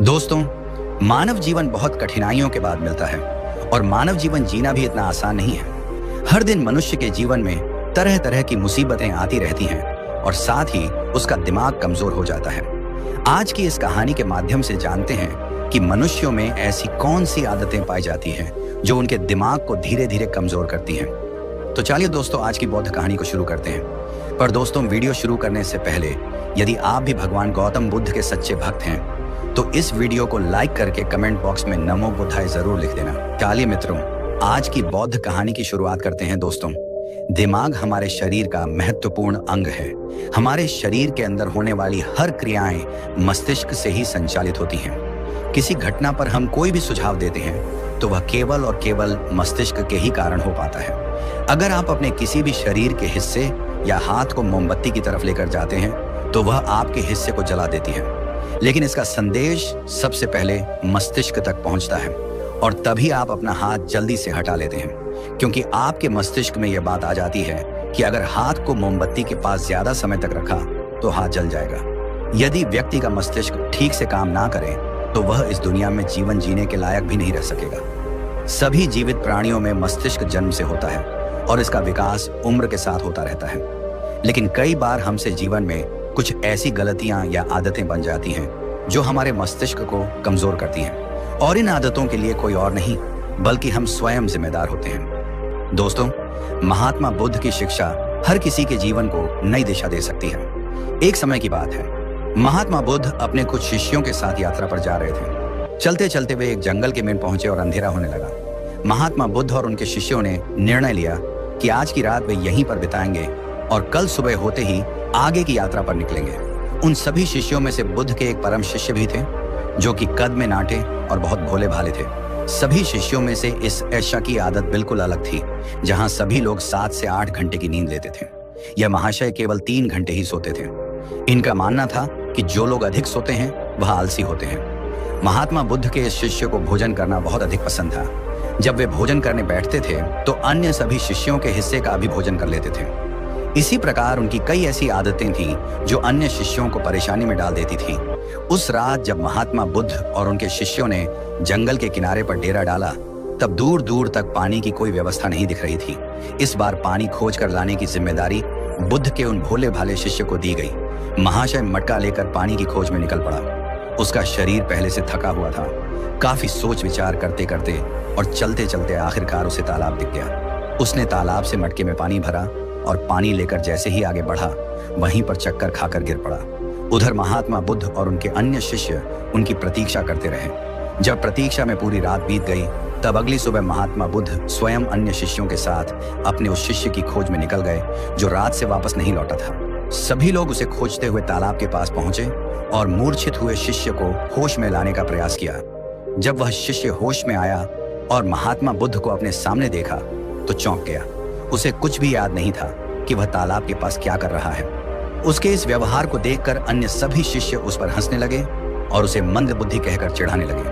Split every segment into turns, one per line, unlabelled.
दोस्तों, मानव जीवन बहुत कठिनाइयों के बाद मिलता है और मानव जीवन जीना भी इतना आसान नहीं है। हर दिन मनुष्य के जीवन में तरह तरह की मुसीबतें आती रहती हैं और साथ ही उसका दिमाग कमजोर हो जाता है। आज की इस कहानी के माध्यम से जानते हैं कि मनुष्यों में ऐसी कौन सी आदतें पाई जाती हैं जो उनके दिमाग को धीरे धीरे कमजोर करती हैं। तो चलिए दोस्तों, आज की बौद्ध कहानी को शुरू करते हैं। पर दोस्तों, वीडियो शुरू करने से पहले यदि आप भी भगवान गौतम बुद्ध के सच्चे भक्त हैं तो इस वीडियो को लाइक करके कमेंट बॉक्स में नमो बुद्धाय जरूर लिख देना। चलिए मित्रों, आज की बौद्ध कहानी की शुरुआत करते हैं। दोस्तों, दिमाग हमारे शरीर का महत्वपूर्ण अंग है। हमारे शरीर के अंदर होने वाली हर क्रियाएं मस्तिष्क से ही संचालित होती हैं। किसी घटना पर हम कोई भी सुझाव देते हैं तो वह केवल और केवल मस्तिष्क के ही कारण हो पाता है। अगर आप अपने किसी भी शरीर के हिस्से या हाथ को मोमबत्ती की तरफ लेकर जाते हैं तो वह आपके हिस्से को जला देती है, लेकिन इसका संदेश सबसे पहले मस्तिष्क तक पहुंचता है और तभी आप अपना हाथ जल्दी से हटा लेते हैं, क्योंकि आपके मस्तिष्क में यह बात आ जाती है कि अगर हाथ को मोमबत्ती के पास ज्यादा समय तक रखा तो हाथ जल जाएगा। यदि व्यक्ति का मस्तिष्क ठीक से काम ना करे तो वह इस दुनिया में जीवन जीने के लायक भी नहीं रह सकेगा। सभी जीवित प्राणियों में मस्तिष्क जन्म से होता है और इसका विकास उम्र के साथ होता रहता है, लेकिन कई बार हमसे जीवन में कुछ ऐसी गलतियां या आदतें बन जाती हैं जो हमारे मस्तिष्क को कमजोर करती हैं, और इन आदतों के लिए कोई और नहीं बल्कि हम स्वयं जिम्मेदार होते हैं। दोस्तों, महात्मा बुद्ध की शिक्षा हर किसी के जीवन को नई दिशा दे सकती है। एक समय की बात है, महात्मा बुद्ध अपने कुछ शिष्यों के साथ यात्रा पर जा रहे थे। चलते चलते वे एक जंगल के में पहुंचे और अंधेरा होने लगा। महात्मा बुद्ध और उनके शिष्यों ने निर्णय लिया कि आज की रात वे यहीं पर बिताएंगे और कल सुबह होते ही आगे की यात्रा पर निकलेंगे। उन सभी शिष्यों में से बुद्ध के एक परम शिष्य भी थे जो कि कद में नाटे और बहुत भोले भाले थे। सभी शिष्यों में से इस ऐशा की आदत बिल्कुल अलग थी, जहां सभी लोग 7 से 8 घंटे की नींद लेते थे। यह महाशय केवल 3 घंटे ही सोते थे। इनका मानना था कि जो लोग अधिक सोते हैं वह आलसी होते हैं। महात्मा बुद्ध के इस शिष्य को भोजन करना बहुत अधिक पसंद था। जब वे भोजन करने बैठते थे तो अन्य सभी शिष्यों के हिस्से का भी भोजन कर लेते थे। इसी प्रकार उनकी कई ऐसी आदतें थीं जो अन्य शिष्यों को परेशानी में डाल देती थी। उस रात जब महात्मा बुद्ध और उनके शिष्यों ने जंगल के किनारे पर डेरा डाला, तब दूर दूर तक पानी की कोई व्यवस्था नहीं दिख रही थी। इस बार पानी खोज कर लाने की जिम्मेदारी बुद्ध के उन भोले भाले शिष्य को दी गई। महाशय मटका लेकर पानी की खोज में निकल पड़ा। उसका शरीर पहले से थका हुआ था। काफी सोच विचार करते करते और चलते चलते आखिरकार उसे तालाब दिख गया। उसने तालाब से मटके में पानी भरा और पानी लेकर जैसे ही आगे बढ़ा, वहीं पर चक्कर खाकर गिर पड़ा। उधर महात्मा बुद्ध और उनके अन्य शिष्य उनकी प्रतीक्षा करते रहे। जब प्रतीक्षा में पूरी रात बीत गई, तब अगली सुबह महात्मा बुद्ध स्वयं अन्य शिष्यों के साथ अपने उस शिष्य की खोज में निकल गए जो रात से वापस नहीं लौटा था। सभी लोग उसे खोजते हुए तालाब के पास पहुंचे और मूर्छित हुए शिष्य को होश में लाने का प्रयास किया। जब वह शिष्य होश में आया और महात्मा बुद्ध को अपने सामने देखा तो चौंक गया। उसे कुछ भी याद नहीं था कि वह तालाब के पास क्या कर रहा है। उसके इस व्यवहार को देखकर अन्य सभी शिष्य उस पर हंसने लगे और उसे मंद बुद्धि कहकर चिढ़ाने लगे।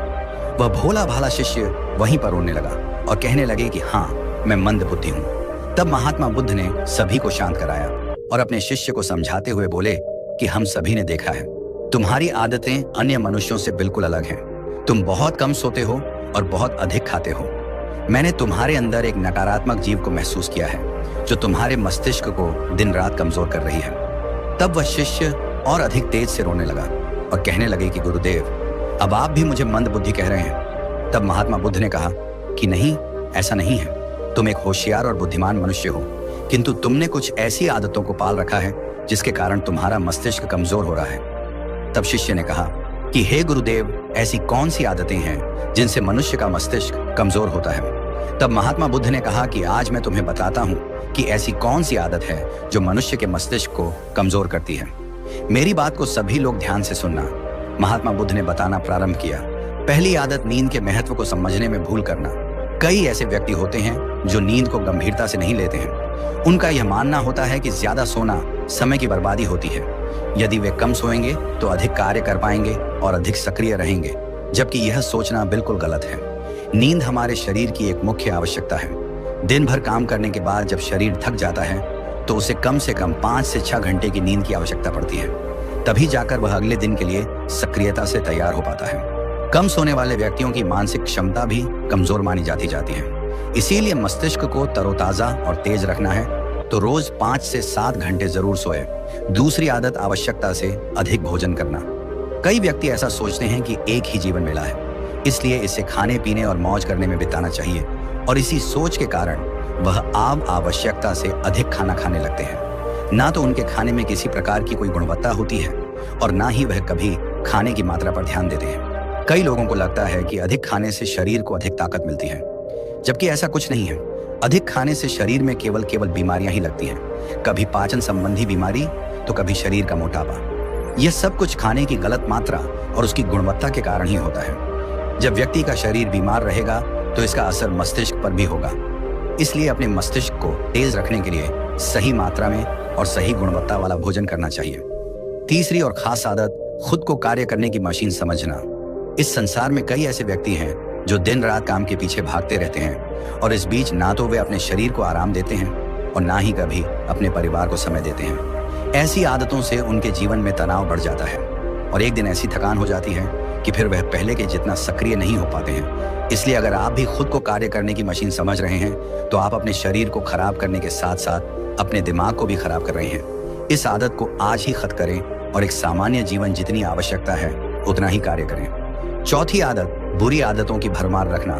वह भोला भाला शिष्य वहीं पर रोने लगा और कहने लगे कि हाँ, मैं मंद बुद्धि हूँ। तब महात्मा बुद्ध ने सभी को शांत कराया और अपने शिष्य को समझाते हुए बोले कि हम सभी ने देखा है, तुम्हारी आदतें अन्य मनुष्यों से बिल्कुल अलग हैं। तुम बहुत कम सोते हो और बहुत अधिक खाते हो। मैंने तुम्हारे अंदर एक नकारात्मक जीव को महसूस किया है जो तुम्हारे मस्तिष्क को दिन रात कमजोर कर रही है। तब वह शिष्य और अधिक तेज से रोने लगा और कहने लगे कि गुरुदेव, अब आप भी मुझे मंद बुद्धि कह रहे हैं। तब महात्मा बुद्ध ने कहा कि नहीं, ऐसा नहीं है। तुम एक होशियार और बुद्धिमान मनुष्य हो, किंतु तुमने कुछ ऐसी आदतों को पाल रखा है जिसके कारण तुम्हारा मस्तिष्क कमजोर हो रहा है। तब शिष्य ने कहा कि हे गुरुदेव, ऐसी कौन सी आदतें हैं जिनसे मनुष्य का मस्तिष्क कमजोर होता है। तब महात्मा बुद्ध ने कहा कि आज मैं तुम्हें बताता हूं कि ऐसी कौन सी आदत है जो मनुष्य के मस्तिष्क को कमजोर करती है। मेरी बात को सभी लोग ध्यान से सुनना। महात्मा बुद्ध ने बताना प्रारंभ किया। पहली आदत, नींद के महत्व को समझने में भूल करना। कई ऐसे व्यक्ति होते हैं जो नींद को गंभीरता से नहीं लेते हैं। उनका यह मानना होता है कि ज्यादा सोना समय की बर्बादी होती है। यदि वे कम सोएंगे तो अधिक कार्य कर पाएंगे और अधिक सक्रिय रहेंगे, जबकि यह सोचना बिल्कुल गलत है। नींद हमारे शरीर की एक मुख्य आवश्यकता है। दिन भर काम करने के बाद जब शरीर थक जाता है तो उसे कम से कम 5 से 6 घंटे की नींद की आवश्यकता पड़ती है। तभी जाकर वह अगले दिन के लिए सक्रियता से तैयार हो पाता है। कम सोने वाले व्यक्तियों की मानसिक क्षमता भी कमजोर मानी जाती है। इसीलिए मस्तिष्क को तरोताजा और तेज रखना है तो रोज 5 से 7 घंटे जरूर सोए। दूसरी आदत आवश्यकता से अधिक भोजन करना। कई व्यक्ति ऐसा सोचते हैं कि एक ही जीवन मिला है, इसलिए इसे खाने पीने और मौज करने में बिताना चाहिए, और इसी सोच के कारण वह आवश्यकता से अधिक खाना खाने लगते हैं। ना तो उनके खाने में किसी प्रकार की कोई गुणवत्ता होती है और ना ही वह कभी खाने की मात्रा पर ध्यान देते हैं। कई लोगों को लगता है कि अधिक खाने से शरीर को अधिक ताकत मिलती है, जबकि ऐसा कुछ नहीं है। अधिक खाने से शरीर में केवल बीमारियां ही लगती हैं, कभी पाचन संबंधी बीमारी तो कभी शरीर का मोटापा। यह सब कुछ खाने की गलत मात्रा और उसकी गुणवत्ता के कारण ही होता है। जब व्यक्ति का शरीर बीमार रहेगा तो इसका असर मस्तिष्क पर भी होगा। इसलिए अपने मस्तिष्क को तेज रखने के लिए सही मात्रा में और सही गुणवत्ता वाला भोजन करना चाहिए। तीसरी और खास आदत, खुद को कार्य करने की मशीन समझना। इस संसार में कई ऐसे व्यक्ति हैं जो दिन रात काम के पीछे भागते रहते हैं, और इस बीच ना तो वे अपने शरीर को आराम देते हैं और ना ही कभी अपने परिवार को समय देते हैं। ऐसी आदतों से उनके जीवन में तनाव बढ़ जाता है और एक दिन ऐसी थकान हो जाती है कि फिर वह पहले के जितना सक्रिय नहीं हो पाते हैं। इसलिए अगर आप भी खुद को कार्य करने की मशीन समझ रहे हैं तो आप अपने शरीर को खराब करने के साथ साथ अपने दिमाग को भी खराब कर रहे हैं। इस आदत को आज ही खत्म करें और एक सामान्य जीवन जितनी आवश्यकता है उतना ही कार्य करें। चौथी आदत, बुरी आदतों की भरमार रखना।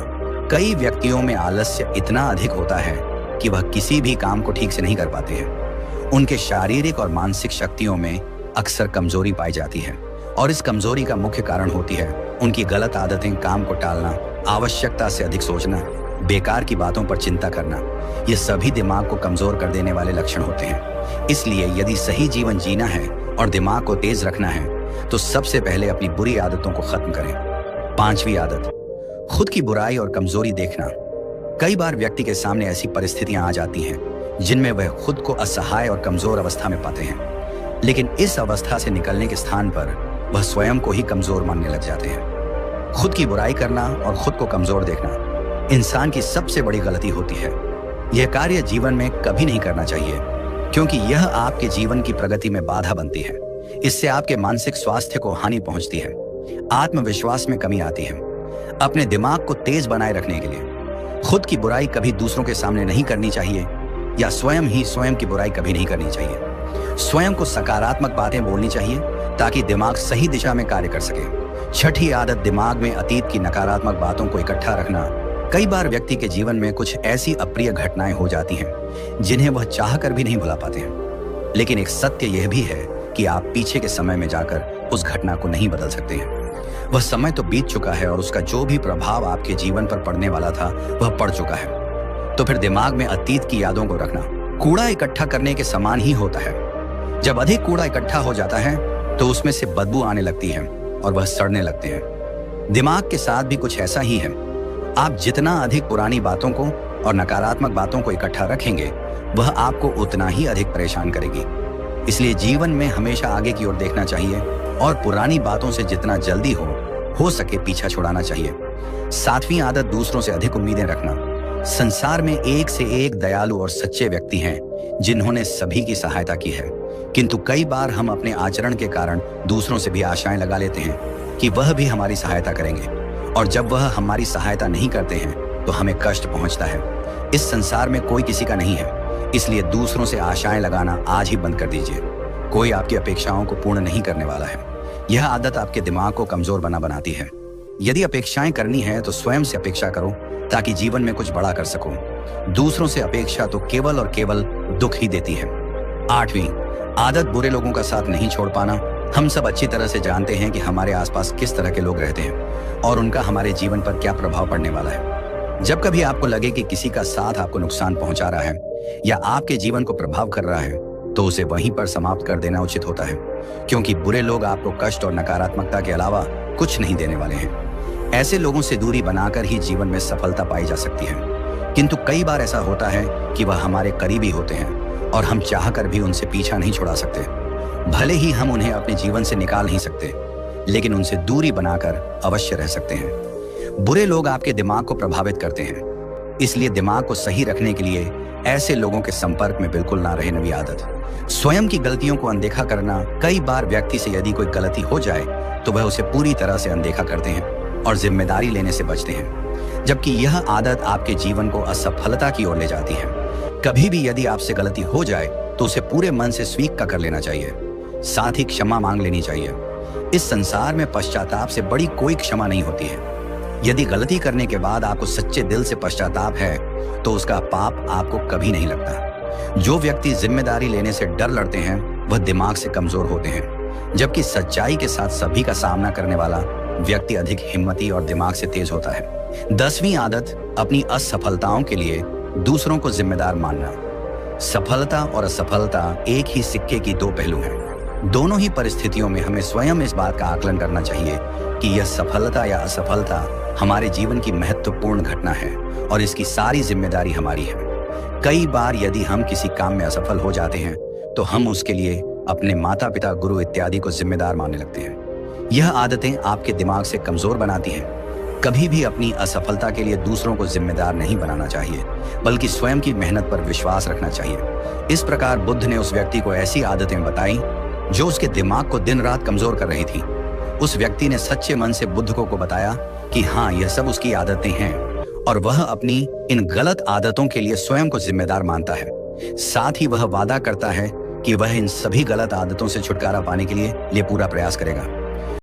कई व्यक्तियों में आलस्य इतना अधिक होता है कि वह किसी भी काम को ठीक से नहीं कर पाते हैं। उनके शारीरिक और मानसिक शक्तियों में अक्सर कमजोरी पाई जाती है, और इस कमजोरी का मुख्य कारण होती है उनकी गलत आदतें, काम को टालना, आवश्यकता से अधिक सोचना, बेकार की बातों पर चिंता करना। ये सभी दिमाग को कमजोर कर देने वाले लक्षण होते हैं। इसलिए यदि सही जीवन जीना है और दिमाग को तेज रखना है तो सबसे पहले अपनी बुरी आदतों को खत्म करें। पांचवी आदत, खुद की बुराई और कमजोरी देखना। कई बार व्यक्ति के सामने ऐसी परिस्थितियां आ जाती हैं जिनमें वह खुद को असहाय और कमजोर अवस्था में पाते हैं, लेकिन इस अवस्था से निकलने के स्थान पर वह स्वयं को ही कमजोर मानने लग जाते हैं। खुद की बुराई करना और खुद को कमजोर देखना इंसान की सबसे बड़ी गलती होती है। यह कार्य जीवन में कभी नहीं करना चाहिए, क्योंकि यह आपके जीवन की प्रगति में बाधा बनती है। इससे आपके मानसिक स्वास्थ्य को हानि पहुंचती है, आत्मविश्वास में कमी आती है। अपने दिमाग को तेज बनाए रखने के लिए खुद की बुराई कभी दूसरों के सामने नहीं करनी चाहिए, या स्वयं ही स्वयं की बुराई कभी नहीं करनी चाहिए। स्वयं को सकारात्मक बातें बोलनी चाहिए ताकि दिमाग सही दिशा में कार्य कर सके। छठी आदत, दिमाग में अतीत की नकारात्मक बातों को इकट्ठा रखना। कई बार व्यक्ति के जीवन में कुछ ऐसी अप्रिय घटनाएं हो जाती हैं जिन्हें वह चाहकर भी नहीं भुला पाते हैं, लेकिन एक सत्य यह भी है कि आप पीछे के समय में जाकर उस घटना को नहीं बदल सकते हैं। वह समय तो बीत चुका है और उसका जो भी प्रभाव आपके जीवन पर पड़ने वाला था वह पड़ चुका है। तो फिर दिमाग में अतीत की यादों को रखना कूड़ा इकट्ठा करने के समान ही होता है। जब अधिक कूड़ा इकट्ठा हो जाता है तो उसमें से बदबू आने लगती है और वह सड़ने लगते हैं। दिमाग के साथ भी कुछ ऐसा ही है। आप जितना अधिक पुरानी बातों को और नकारात्मक बातों को इकट्ठा रखेंगे वह आपको उतना ही अधिक परेशान करेगी। इसलिए जीवन में हमेशा आगे की ओर देखना चाहिए और पुरानी बातों से जितना जल्दी हो सके पीछा छुड़ाना चाहिए। सातवीं आदत, दूसरों से अधिक उम्मीदें रखना। संसार में एक से एक दयालु और सच्चे व्यक्ति हैं जिन्होंने सभी की सहायता की है, किंतु कई बार हम अपने आचरण के कारण दूसरों से भी आशाएं लगा लेते हैं कि वह भी हमारी सहायता करेंगे, और जब वह हमारी सहायता नहीं करते हैं तो हमें कष्ट पहुंचता है। इस संसार में कोई किसी का नहीं है, इसलिए दूसरों से आशाएं लगाना आज ही बंद कर दीजिए। कोई आपकी अपेक्षाओं को पूर्ण नहीं करने वाला है। यह आदत आपके दिमाग को कमजोर बनाती है। यदि अपेक्षाएं करनी है तो स्वयं से अपेक्षा करो ताकि जीवन में कुछ बड़ा कर सको। दूसरों से अपेक्षा तो केवल और केवल दुख ही देती है। आठवीं आदत, बुरे लोगों का साथ नहीं छोड़ पाना। हम सब अच्छी तरह से जानते हैं कि हमारे आसपास किस तरह के लोग रहते हैं और उनका हमारे जीवन पर क्या प्रभाव पड़ने वाला है। जब कभी आपको लगे कि किसी का साथ आपको नुकसान पहुंचा रहा है या आपके जीवन को प्रभाव कर रहा है तो उसे वहीं पर समाप्त कर देना उचित होता है, क्योंकि बुरे लोग आपको कष्ट और नकारात्मकता के अलावा कुछ नहीं देने वाले हैं। ऐसे लोगों से दूरी बनाकर ही जीवन में सफलता पाई जा सकती है, किंतु कई बार ऐसा होता है कि वह हमारे करीबी होते हैं और हम चाहकर भी उनसे पीछा नहीं छुड़ा सकते। भले ही हम उन्हें अपने जीवन से निकाल नहीं सकते, लेकिन उनसे दूरी बनाकर अवश्य रह सकते हैं। बुरे लोग आपके दिमाग को प्रभावित करते हैं, इसलिए दिमाग को सही रखने के लिए ऐसे लोगों के संपर्क में बिल्कुल ना रहे। नवी आदत, स्वयं की गलतियों को अनदेखा करना। कई बार व्यक्ति से यदि कोई गलती हो जाए तो वह उसे पूरी तरह से अनदेखा करते हैं और जिम्मेदारी लेने से बचते हैं, जबकि यह आदत आपके जीवन को असफलता की ओर ले जाती है। कभी भी यदि आपसे गलती हो जाए तो उसे पूरे मन से स्वीकार कर लेना चाहिए, साथ ही क्षमा मांग लेनी चाहिए। इस संसार में पश्चाताप से बड़ी कोई क्षमा नहीं होती है। यदि गलती करने के बाद आपको सच्चे दिल से पश्चाताप है तो उसका पाप आपको कभी नहीं लगता। जो व्यक्ति जिम्मेदारी लेने से डर लड़ते हैं वह दिमाग से कमजोर होते हैं, जबकि सच्चाई के साथ सभी का सामना करने वाला व्यक्ति अधिक हिम्मती और दिमाग से तेज होता है। 10वीं आदत, अपनी असफलताओं के लिए दूसरों को जिम्मेदार मानना। सफलता और असफलता एक ही सिक्के की दो पहलू हैं। दोनों ही परिस्थितियों में हमें स्वयं इस बात का आकलन करना चाहिए कि यह सफलता या असफलता हमारे जीवन की महत्वपूर्ण घटना है और इसकी सारी जिम्मेदारी हमारी है। कई बार यदि हम किसी काम में असफल हो जाते हैं तो हम उसके लिए अपने माता पिता, गुरु इत्यादि को जिम्मेदार मानने लगते हैं। यह आदतें आपके दिमाग से कमजोर बनाती हैं। कभी भी अपनी असफलता के लिए दूसरों को जिम्मेदार नहीं बनाना चाहिए, बल्कि स्वयं की मेहनत पर विश्वास रखना चाहिए। इस प्रकार बुद्ध ने उस व्यक्ति को ऐसी आदतें बताई जो उसके दिमाग को दिन रात कमजोर कर रही थी। उस व्यक्ति ने सच्चे मन से बुद्ध को बताया कि हाँ, यह सब उसकी आदतें हैं और वह अपनी इन गलत आदतों के लिए स्वयं को जिम्मेदार मानता है। साथ ही वह वादा करता है कि वह इन सभी गलत आदतों से छुटकारा पाने के लिए पूरा प्रयास करेगा।